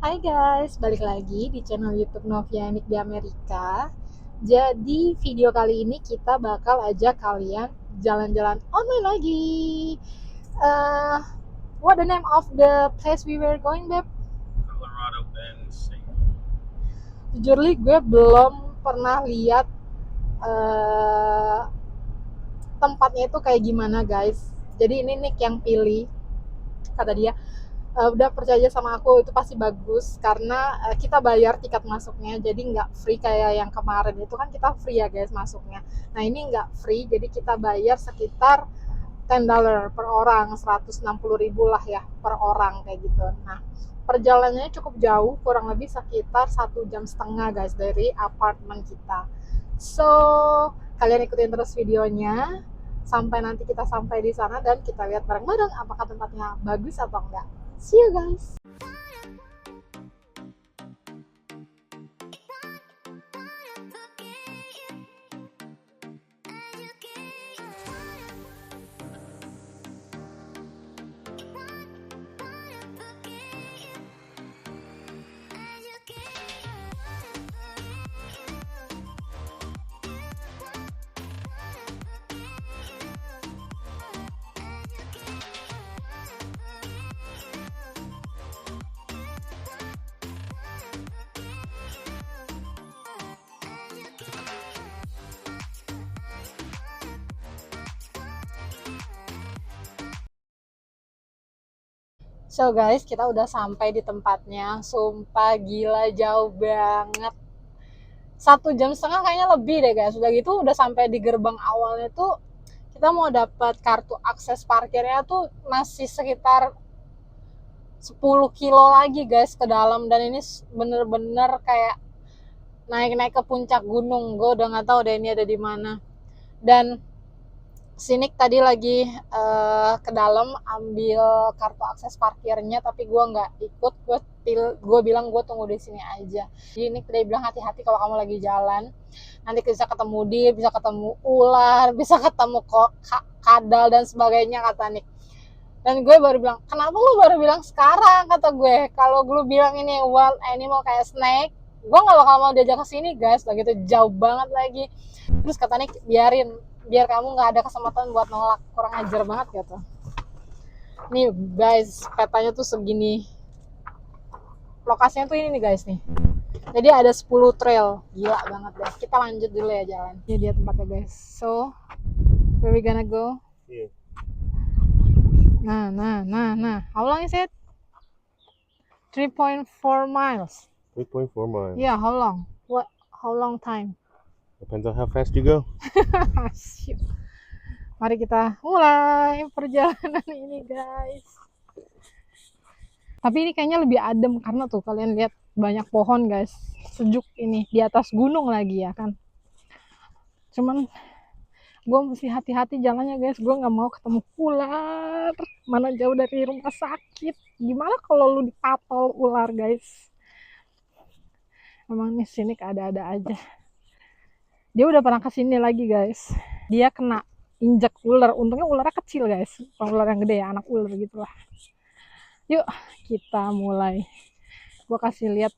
Hai guys, balik lagi di channel YouTube Novianik di Amerika. Jadi video kali ini kita bakal ajak kalian jalan-jalan online lagi. Uh, what the name of the place we were going, Beb? Colorado Bend. Jujurly gue belum pernah lihat tempatnya itu kayak gimana guys. Jadi ini Nick yang pilih, kata dia. Udah percaya sama aku, itu pasti bagus karena kita bayar tiket masuknya, jadi nggak free kayak yang kemarin. Itu kan kita free ya guys masuknya, nah ini nggak free, jadi kita bayar sekitar $10 per orang, 160.000 lah ya per orang kayak gitu. Nah perjalanannya cukup jauh, kurang lebih sekitar 1,5 jam guys dari apartemen kita. So kalian ikutin terus videonya sampai nanti kita sampai di sana dan kita lihat bareng-bareng apakah tempatnya bagus atau enggak. See you guys. So guys, kita udah sampai di tempatnya. Sumpah gila, jauh banget. 1,5 jam kayaknya lebih deh guys. Udah gitu udah sampai di gerbang awalnya tuh. Kita mau dapat kartu akses parkirnya tuh masih sekitar 10 kilo lagi guys ke dalam. Dan ini bener-bener kayak naik-naik ke puncak gunung. Gue udah nggak tahu deh ini ada di mana. Dan Sinik tadi lagi ke dalam ambil kartu akses parkirnya, tapi gue nggak ikut. Gue bilang gue tunggu di sini aja. Jadi Nick tadi bilang hati-hati kalau kamu lagi jalan, nanti bisa ketemu dia, bisa ketemu ular, bisa ketemu kadal dan sebagainya, kata Nick. Dan gue baru bilang, kenapa lu baru bilang sekarang, kata gue. Kalau lu bilang ini wild animal kayak snake, gue nggak bakal mau diajak ke sini guys. Lagi itu jauh banget lagi. Terus kata Nick, biar kamu nggak ada kesempatan buat nolak, kurang ajar banget gitu. Nih guys, petanya tuh segini. Lokasinya tuh ini nih guys nih. Jadi ada 10 trail, gila banget guys. Kita lanjut dulu ya jalan. Ini dia tempatnya guys. So, where we gonna go? Yeah. Nah. How long is it? 3.4 miles. 3.4 miles. Yeah, how long? How long time? Depends on how fast you go. Mari kita mulai perjalanan ini guys. Tapi ini kayaknya lebih adem karena tuh kalian lihat banyak pohon guys. Sejuk ini, di atas gunung lagi ya kan. Cuman gue mesti hati-hati jalannya guys. Gue nggak mau ketemu ular. Mana jauh dari rumah sakit. Gimana kalau lu dipatol ular guys? Emang nih sini ada-ada aja. Dia udah pernah kesini lagi guys. Dia kena injek ular. Untungnya ularnya kecil guys. Bukan ular yang gede ya, anak ular gitulah. Yuk kita mulai. Gue kasih lihat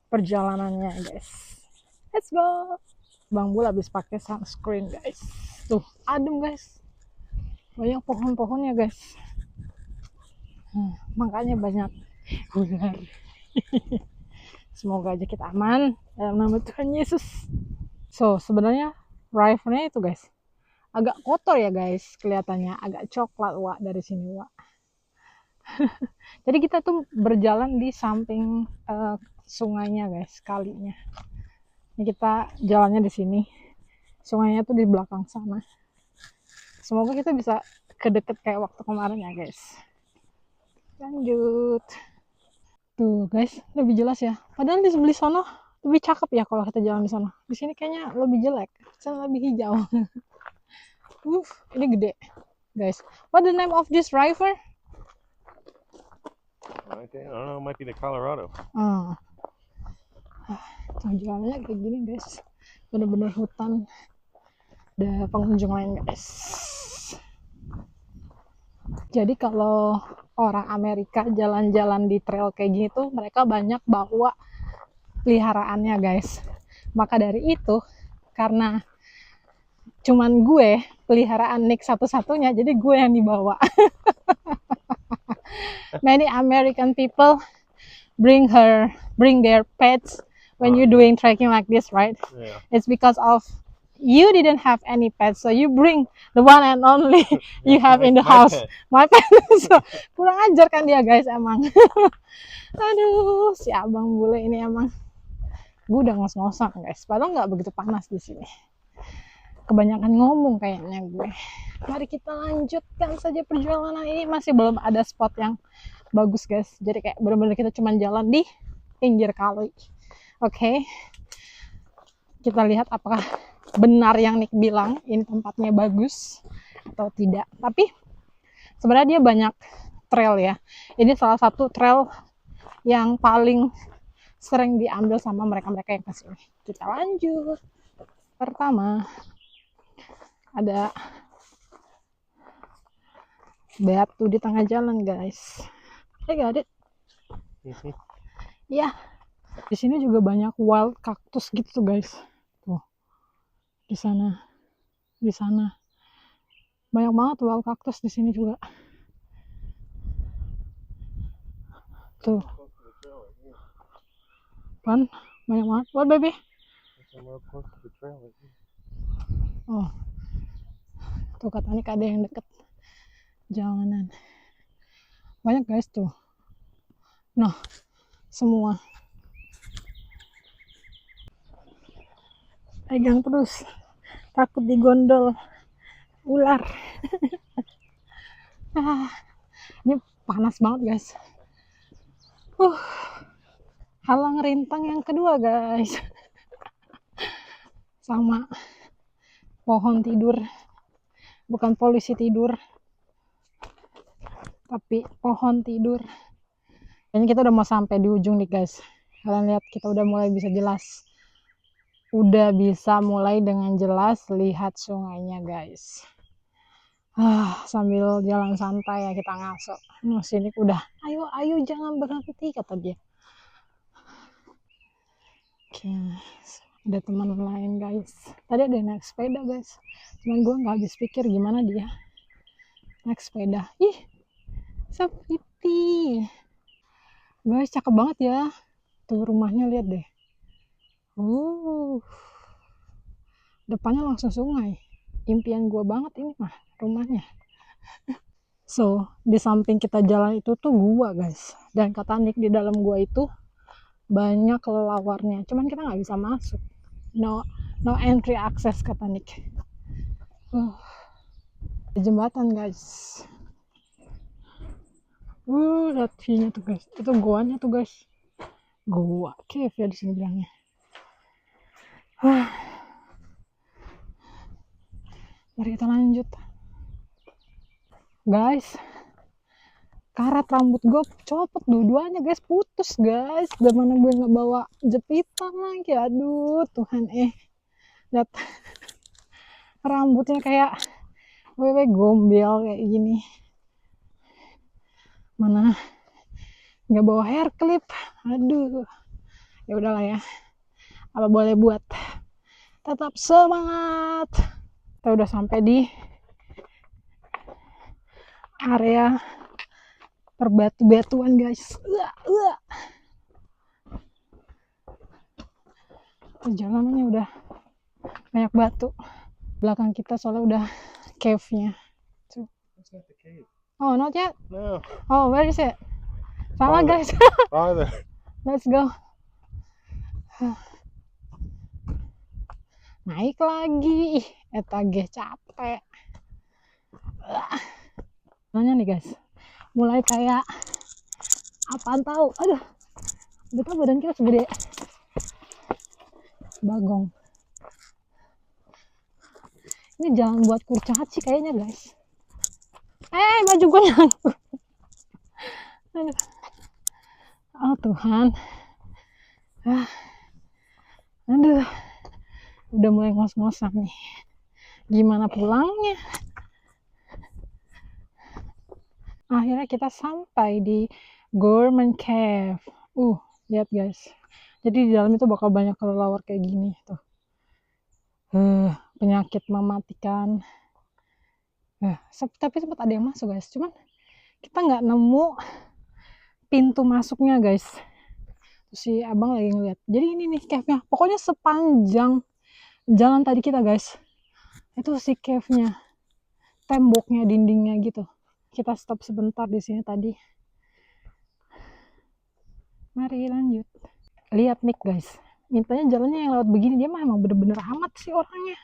perjalanannya guys. Let's go. Bang Bul habis pakai sunscreen guys. Tuh adem guys. Banyak pohon-pohonnya guys. Makanya banyak ular. Semoga aja kita aman dalam nama Tuhan Yesus. So sebenarnya rivernya itu guys agak kotor ya guys, kelihatannya agak coklat Wak dari sini Wak. Jadi kita tuh berjalan di samping sungainya guys, kalinya. Ini kita jalannya di sini, sungainya tuh di belakang sana. Semoga kita bisa kedeket kayak waktu kemarin ya guys. Lanjut. Tuh guys, lebih jelas ya. Padahal di sebelah sana lebih cakep ya kalau kita jalan di sana. Di sini kayaknya lebih jelek, sana lebih hijau. Ini gede, guys. What the name of this river? Okay, I don't know, it might be the Colorado. Tuh jalannya kayak gini guys, bener-bener hutan. Ada pengunjung lain guys. Jadi kalau orang Amerika jalan-jalan di trail kayak gini tuh mereka banyak bawa peliharaannya guys. Maka dari itu, karena cuman gue peliharaan Nick satu-satunya, jadi gue yang dibawa. Many American people bring their pets when you're doing trekking like this, right? Yeah. It's because of you didn't have any pets, so you bring the one and only you have in the house. Pet. My pet. So, kurang ajar kan dia guys emang. Aduh, si abang bule ini emang. Gue udah ngos-ngosan guys, padahal nggak begitu panas di sini. Kebanyakan ngomong kayaknya gue. Mari kita lanjutkan saja perjalanan ini. Masih belum ada spot yang bagus guys, jadi kayak bener-bener kita cuma jalan di pinggir kali. Oke. Kita lihat apakah benar yang Nick bilang ini tempatnya bagus atau tidak. Tapi sebenarnya dia banyak trail ya. Ini salah satu trail yang paling sering diambil sama mereka-mereka yang kesini. Kita lanjut. Pertama ada batu di tengah jalan guys. Hey, got it? Ya. Di sini juga banyak wild cactus gitu guys. Tuh. Di sana. Banyak banget wild cactus di sini juga. Tuh. Kan banyak banget. What baby? Oh. Tuh katanya ada yang deket jalanan. Banyak guys tuh. Nah, semua. Pegang terus. Takut digondol ular. Ini panas banget guys. Halang rintang yang kedua guys. Sama pohon tidur. Bukan polisi tidur, tapi pohon tidur. Kayaknya kita udah mau sampai di ujung nih guys. Kalian lihat, kita udah mulai bisa jelas. Udah bisa mulai dengan jelas lihat sungainya guys. Sambil jalan santai ya kita ngaso. Nah, sini udah, ayo jangan berhenti kata dia. Oke, ada teman lain guys. Tadi ada naik sepeda guys. Cuman gue nggak habis pikir gimana dia naik sepeda. Ih, so pretty. Guys, cakep banget ya. Tuh rumahnya lihat deh. Depannya langsung sungai. Impian gue banget ini mah rumahnya. So, di samping kita jalan itu tuh gua guys. Dan kata Nick di dalam gua itu banyak kelelawarnya. Cuman kita nggak bisa masuk. No entry access kata Nick. Jembatan guys. Lihat view-nya tuh guys. Itu goanya tuh guys. Goa cave ya di sini bilangnya. Mari kita lanjut. Guys, karat rambut gue copot dua-duanya guys, putus guys. Gimana gue nggak bawa jepitan lagi? Aduh Tuhan lihat rambutnya kayak wewe gombel kayak gini. Mana nggak bawa hair clip? Aduh, ya udahlah ya. Apa boleh buat? Tetap semangat. Kita udah sampai di area perbatu-batuan guys. Perjalanannya udah banyak batu. Belakang kita soalnya udah cave-nya. Oh, not yet? No. Oh, where is it? Sama guys. Farther. Let's go. Naik lagi. Eta ge capek. Nanya nih guys. Mulai kayak apaan tahu. Aduh. Betul badan kita segede bagong. Ini jalan buat kurcaci kayaknya guys. Baju gue nyangkut. Aduh. Oh Tuhan. Aduh. Udah mulai ngos-ngosan nih. Gimana pulangnya? Akhirnya kita sampai di Gorman Cave. Lihat guys. Jadi di dalam itu bakal banyak kelelawar kayak gini tuh. Penyakit mematikan. Tapi sempat ada yang masuk guys. Cuman kita nggak nemu pintu masuknya guys. Terus si abang lagi ngeliat. Jadi ini nih cave-nya. Pokoknya sepanjang jalan tadi kita guys. Itu si cave-nya. Temboknya, dindingnya gitu. Kita stop sebentar di sini tadi. Mari lanjut. Lihat Nick guys. Mintanya jalannya yang lewat begini. Dia mah emang bener-bener amat sih orangnya.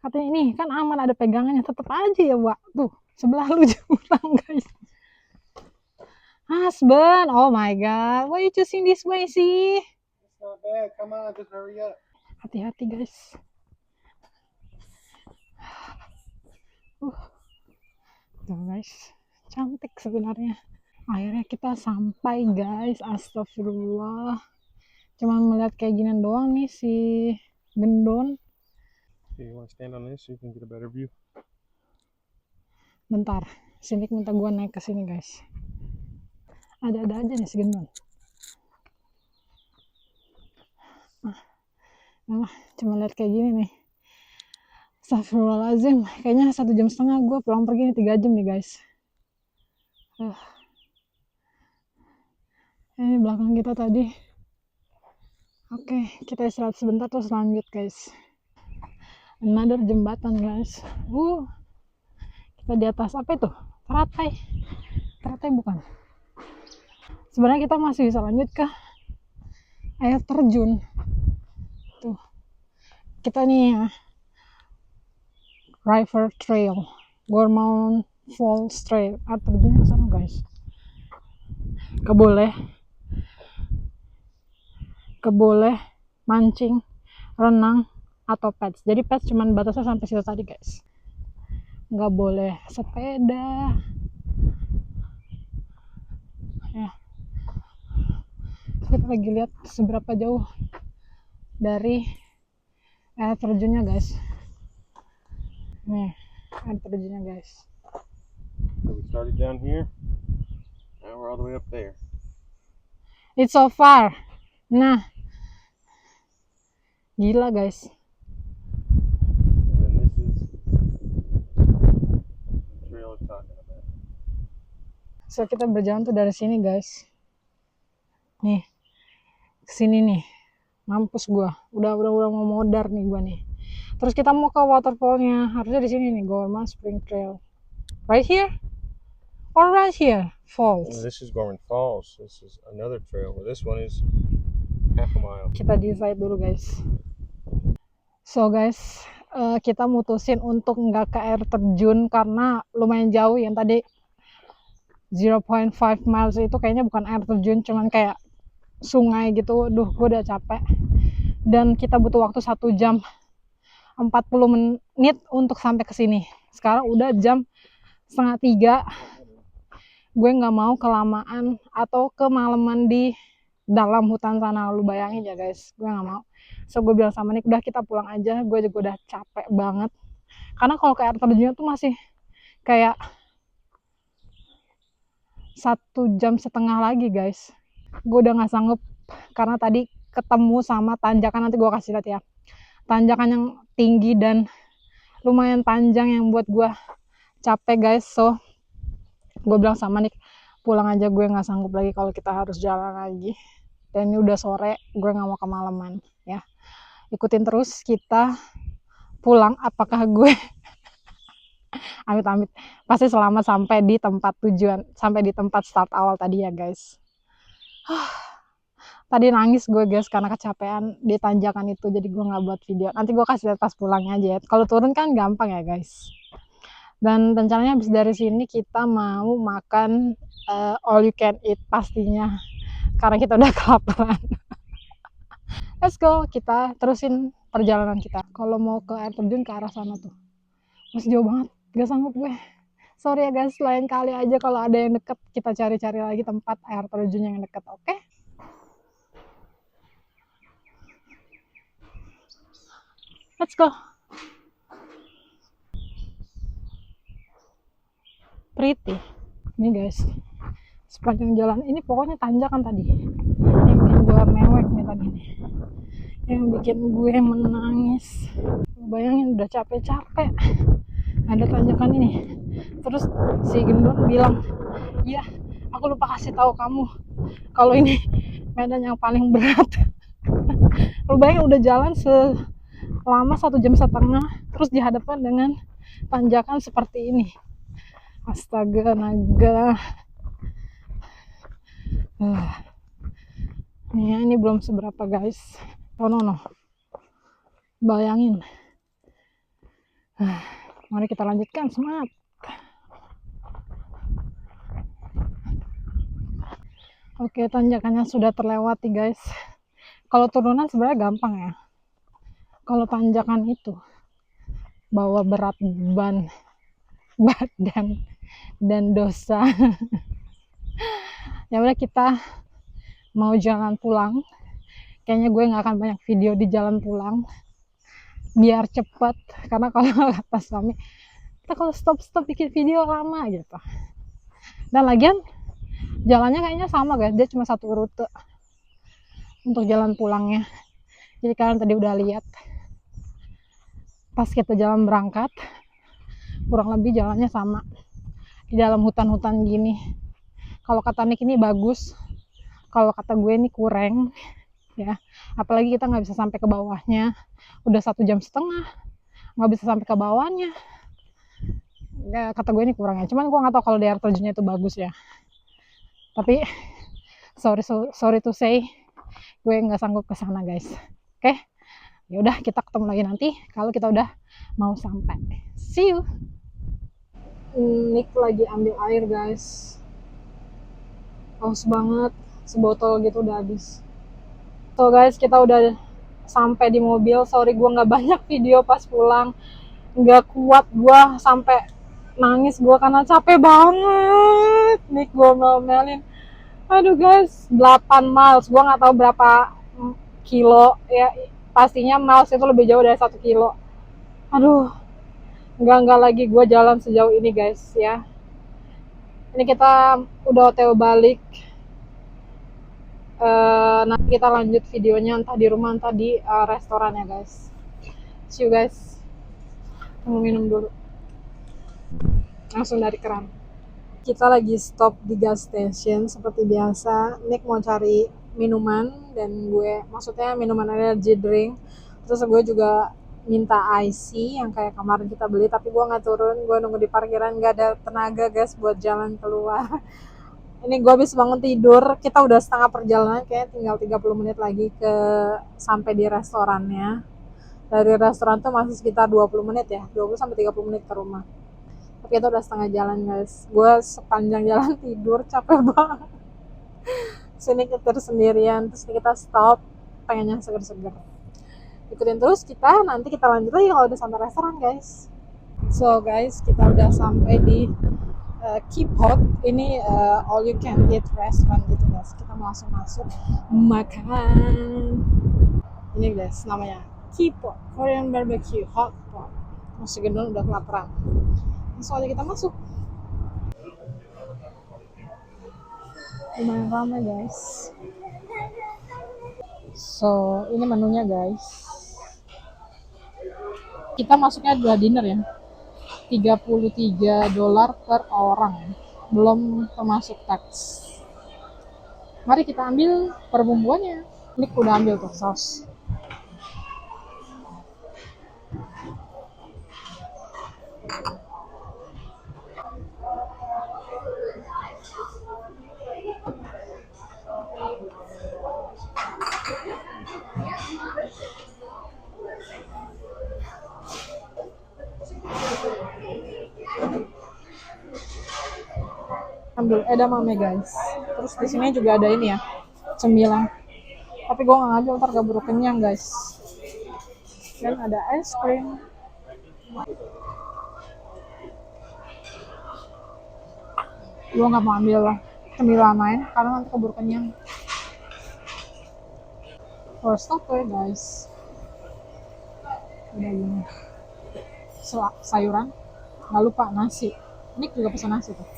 Katanya ini kan aman ada pegangannya. Tetep aja ya Wak. Tuh sebelah lu jurang guys. Husband, oh my god, why you choosing this way sih? It's not bad. Come on, just hurry up. Hati-hati guys. Tuh guys, cantik sebenarnya. Akhirnya kita sampai guys, astagfirullah. Cuman melihat kayak gini doang nih si gendon. Okay, you want to stand on this so you can get a better view? Bentar, sini minta gua naik ke sini guys. Ada-ada aja nih si gendon. Cuma lihat kayak gini nih. Astagfirullahaladzim, kayaknya 1,5 jam gue pulang pergi nih 3 jam nih guys. Ini belakang kita tadi. Oke, kita istirahat sebentar terus lanjut guys. Another jembatan guys. Kita di atas apa itu? Teratai bukan. Sebenarnya kita masih bisa lanjut ke air terjun. Tuh. Kita nih ya. River Trail, Gorman Falls Trail. Air terjunnya ke sana guys. Keboleh mancing, renang, atau pets. Jadi pets cuman batasnya sampai situ tadi guys. Nggak boleh sepeda. Ya. Kita lagi lihat seberapa jauh dari air terjunnya guys. Nih, air terjunnya guys. So we started down here. Now we're all the way up there. It's so far. Nah, gila guys. And then this is the trail we're talking about. So kita berjalan tuh dari sini guys. Nih, kesini nih. Mampus gua. Udah mau modar nih gua nih. Terus kita mau ke waterfallnya. Harusnya di sini nih, Gorman Spring Trail. Right here? Or right here? Falls. This is Gorman Falls. This is another trail. Well, this one is half a mile. Kita decide dulu guys. So guys, kita mutusin untuk nggak ke air terjun karena lumayan jauh. Yang tadi 0.5 miles itu kayaknya bukan air terjun, cuman kayak sungai gitu. Gue udah capek. Dan kita butuh waktu 1 jam 40 menit untuk sampai ke sini. Sekarang udah jam 2:30. Gue nggak mau kelamaan atau kemalaman di dalam hutan sana. Lu bayangin ya guys, gue nggak mau. So gue bilang sama Nick, udah kita pulang aja. Gue juga udah capek banget. Karena kalau ke air terjunnya tuh masih kayak 1,5 jam lagi guys. Gue udah nggak sanggup karena tadi ketemu sama tanjakan, nanti gue kasih lihat ya. Tanjakan yang tinggi dan lumayan panjang yang buat gue capek guys. So gue bilang sama Nick, pulang aja, gue nggak sanggup lagi kalau kita harus jalan lagi. Dan ini udah sore, gue nggak mau kemalaman ya. Ikutin terus kita pulang, apakah gue amit-amit pasti selamat sampai di tempat tujuan, sampai di tempat start awal tadi ya guys. Tadi nangis gue guys karena kecapean di tanjakan itu, jadi gue nggak buat video. Nanti gue kasih lihat pas pulangnya aja ya. Kalau turun kan gampang ya guys. Dan rencananya habis dari sini kita mau makan all you can eat pastinya, karena kita udah kelaparan. Let's go, kita terusin perjalanan kita. Kalau mau ke air terjun ke arah sana tuh masih jauh banget, gak sanggup gue. Sorry ya guys, lain kali aja kalau ada yang deket kita cari-cari lagi tempat air terjun yang deket, oke? Let's go. Pretty. Nih guys, sepanjang jalan ini pokoknya tanjakan tadi yang bikin gue mewek nih tadi nih, yang bikin gue menangis. Bayangin udah capek-capek ada tanjakan ini, terus si gendut bilang, iya aku lupa kasih tahu kamu kalau ini medan yang paling berat. Lu bayangin udah jalan selama 1,5 jam terus dihadapkan dengan tanjakan seperti ini. Astaga naga. Ini belum seberapa guys. Oh no. Bayangin. Mari kita lanjutkan, semangat. Oke, tanjakannya sudah terlewati guys. Kalau turunan sebenarnya gampang ya. Kalau tanjakan itu bawa berat badan dan dosa. Ya udah, kita mau jalan pulang. Kayaknya gue nggak akan banyak video di jalan pulang biar cepet, karena kalau kata suami kita kalau stop bikin video lama gitu. Dan lagian jalannya kayaknya sama guys, dia cuma satu rute untuk jalan pulangnya. Jadi kalian tadi udah lihat pas kita jalan berangkat, kurang lebih jalannya sama di dalam hutan-hutan gini. Kalau kata Nick ini bagus, kalau kata gue ini kurang ya. Apalagi kita nggak bisa sampai ke bawahnya, udah 1,5 jam nggak bisa sampai ke bawahnya ya, kata gue ini kurang ya. Cuman gue nggak tahu kalau daerah terjunnya itu bagus ya, tapi sorry to say, gue nggak sanggup ke sana guys. Oke, ya udah, kita ketemu lagi nanti kalau kita udah mau sampai. See you. Nick lagi ambil air guys, haus banget, sebotol gitu udah habis. So guys, kita udah sampai di mobil. Sorry gue nggak banyak video pas pulang, nggak kuat gue sampai nangis gue karena capek banget. Nick gue melin, aduh guys, 8 miles, gue nggak tahu berapa kilo ya, pastinya miles itu lebih jauh dari 1 kilo. Aduh, enggak lagi gue jalan sejauh ini guys ya. Ini kita udah OTW balik. Nanti kita lanjut videonya entah di rumah entah di restoran ya guys. See you guys. Mau minum dulu langsung dari keran. Kita lagi stop di gas station seperti biasa. Nick mau cari minuman dan gue, maksudnya minuman energy drink. Terus gue juga minta IC yang kayak kemarin kita beli, tapi gue nggak turun. Gue nunggu di parkiran, nggak ada tenaga guys buat jalan keluar. Ini gue habis bangun tidur. Kita udah setengah perjalanan, kayak tinggal 30 menit lagi ke sampai di restorannya. Dari restoran tuh masih sekitar 20 menit ya, 20 sampai 30 menit ke rumah. Tapi itu udah setengah jalan guys. Gue sepanjang jalan tidur, capek banget. Sini kita sendirian, terus kita stop, pengennya seger-seger. Ikutin terus kita, nanti kita lanjut lagi kalau udah sampai restoran guys. So guys, kita udah sampai di Kipot. Ini all you can eat restaurant gitu guys. Kita mau langsung masuk makan. Ini guys namanya Kipot Korean Barbecue Hot Pot. Masih gendong udah kelaparan. Langsung aja kita masuk. Lumayan ramai guys. So ini menunya guys. Kita masuknya 2 dinner ya, $33 per orang, belum termasuk tax. Mari kita ambil perbumbuannya. Nick udah ambil tuh saus. Ambil edamame guys. Terus di sini juga ada ini ya, cemilan. Tapi gue nggak ngambil, ntar keburu kenyang guys. Dan ada es krim. Gue nggak mau ambil cemilan lain karena nanti keburu kenyang. First oke guys. Udah gini. Sayuran. Nggak lupa nasi. Nick juga pesan nasi tuh.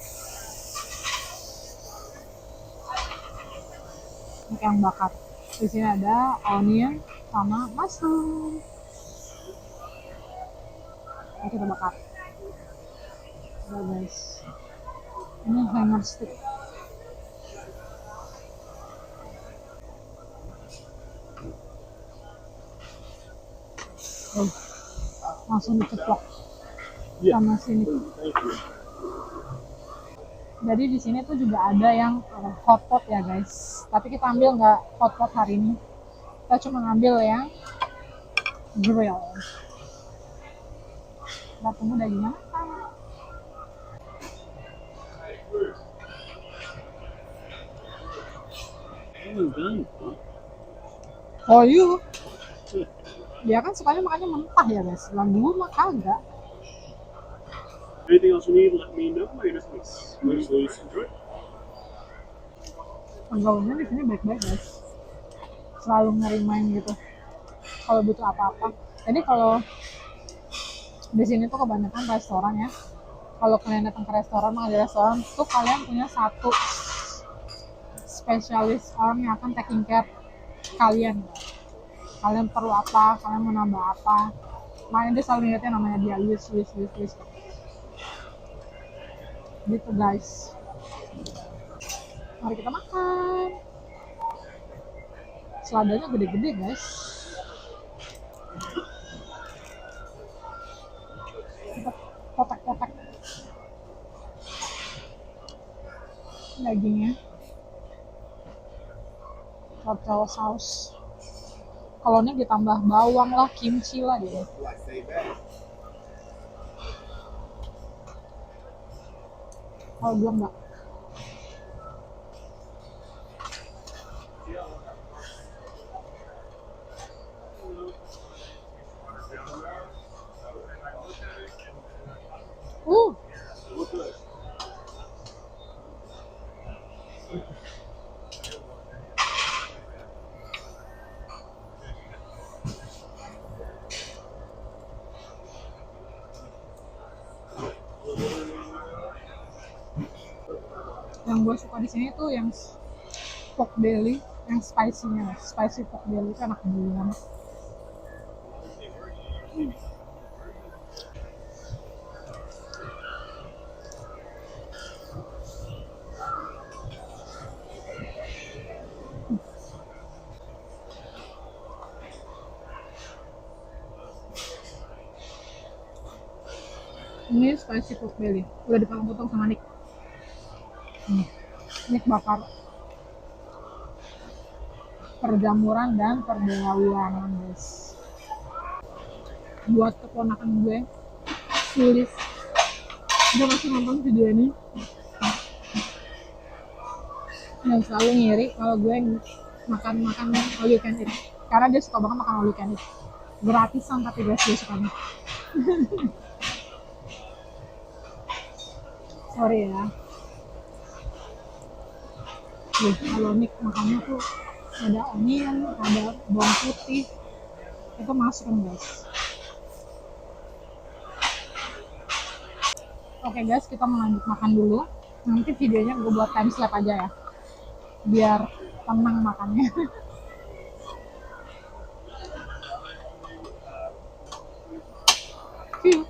Yang bakar. Di sini ada onion sama mushroom. Ini kita bakar. Udah guys. Ini hanger stick. Oh, langsung diceplok sama sini. Jadi di sini tuh juga ada yang hotpot ya guys. Tapi kita ambil nggak hotpot hari ini. Kita cuma ngambil yang grill. Kita tunggu dagingnya matang. Oh iya. Dia kan sukanya makannya mentah ya guys. Lah gue mah kagak. Anything else you need, let me know. My name is Luis. Enjoy. Pegawainya di sini baik-baik guys. Selalu ngerimain gitu. Kalau butuh apa-apa. Jadi kalau di sini tuh kebanyakan restoran ya. Kalau kalian datang ke restoran, makan di restoran tuh kalian punya satu spesialis orang yang akan taking care kalian. Kalian perlu apa, kalian mau nambah apa. Makanya dia selalu ingatnya namanya dia Luis. Gitu guys. Mari kita makan. Seladanya gede-gede guys. Kita kotak-kotak dagingnya. Wortel saus. Kalau ini ditambah bawang lah, kimchi lah gitu. Kalau gue enggak. Yang gue suka di sini tuh yang pork belly, yang spicy-nya, spicy pork belly itu enak banget. Ini spicy pork belly, udah dipotong-potong sama Nick. Nick bakar perjamuran dan perdagangan guys. Buat keponakan gue, Sulis, dia masih nonton video ini dan selalu ngiri kalau gue makan all you can eat, karena dia suka banget makan all you can eat, gratisan tapi guys dia sukanya. Sorry ya. Kalau Nick makannya tuh ada onion, ada bawang putih, itu mushroom guys. Oke guys, kita mau lanjut makan dulu. Nanti videonya gue buat time lapse aja ya, biar tenang makannya. See you.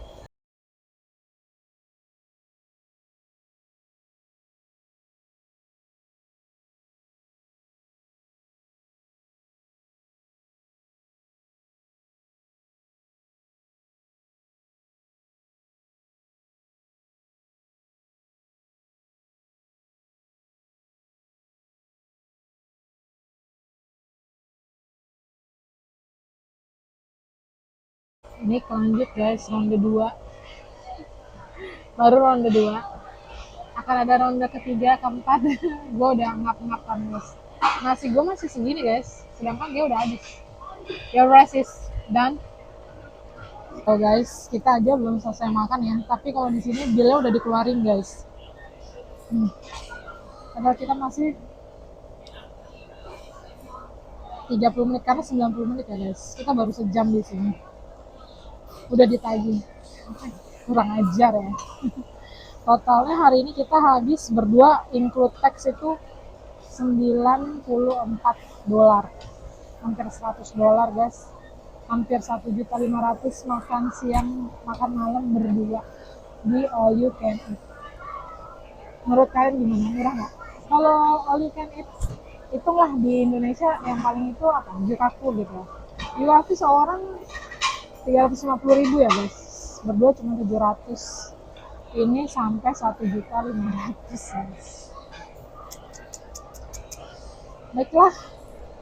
Ini lanjut guys, ronde 2. Baru ronde 2. Akan ada ronde ketiga, keempat. Gue udah ngap-ngap kan guys. Nasi gue masih segini guys, sedangkan dia udah habis. Your rice is done. Oh guys, kita aja belum selesai makan ya. Tapi kalau di sini bilnya udah dikeluarin guys. Padahal kita masih 30 menit karena 90 menit ya guys. Kita baru sejam di sini. Udah ditagih. Kurang ajar ya. Totalnya hari ini kita habis berdua include tax itu $94, hampir $100 guys, hampir 1.500.000 makan siang makan malam berdua di all you can eat. Menurut kalian gimana, murah nggak? Kalau all you can eat, hitunglah di Indonesia yang paling itu apa, Jukaku gitu. Jukaku seorang 350.000 ya guys, berdua cuma 700, ini sampai 1.500.000 guys. Baiklah,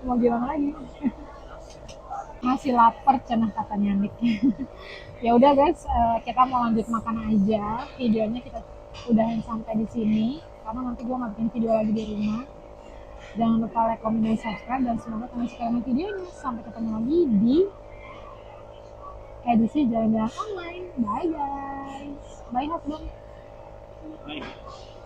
mau gimana lagi. Masih lapar cenah katanya Nick. Ya udah guys, kita mau lanjut makan aja. Videonya kita udahin sampai di sini karena nanti gue nggak bikin video lagi di rumah. Jangan lupa like, comment, dan subscribe, dan semoga kalian suka dengan videonya. Sampai ketemu lagi di edisi jalan-jalan online. Bye guys. Bye husband. Bye.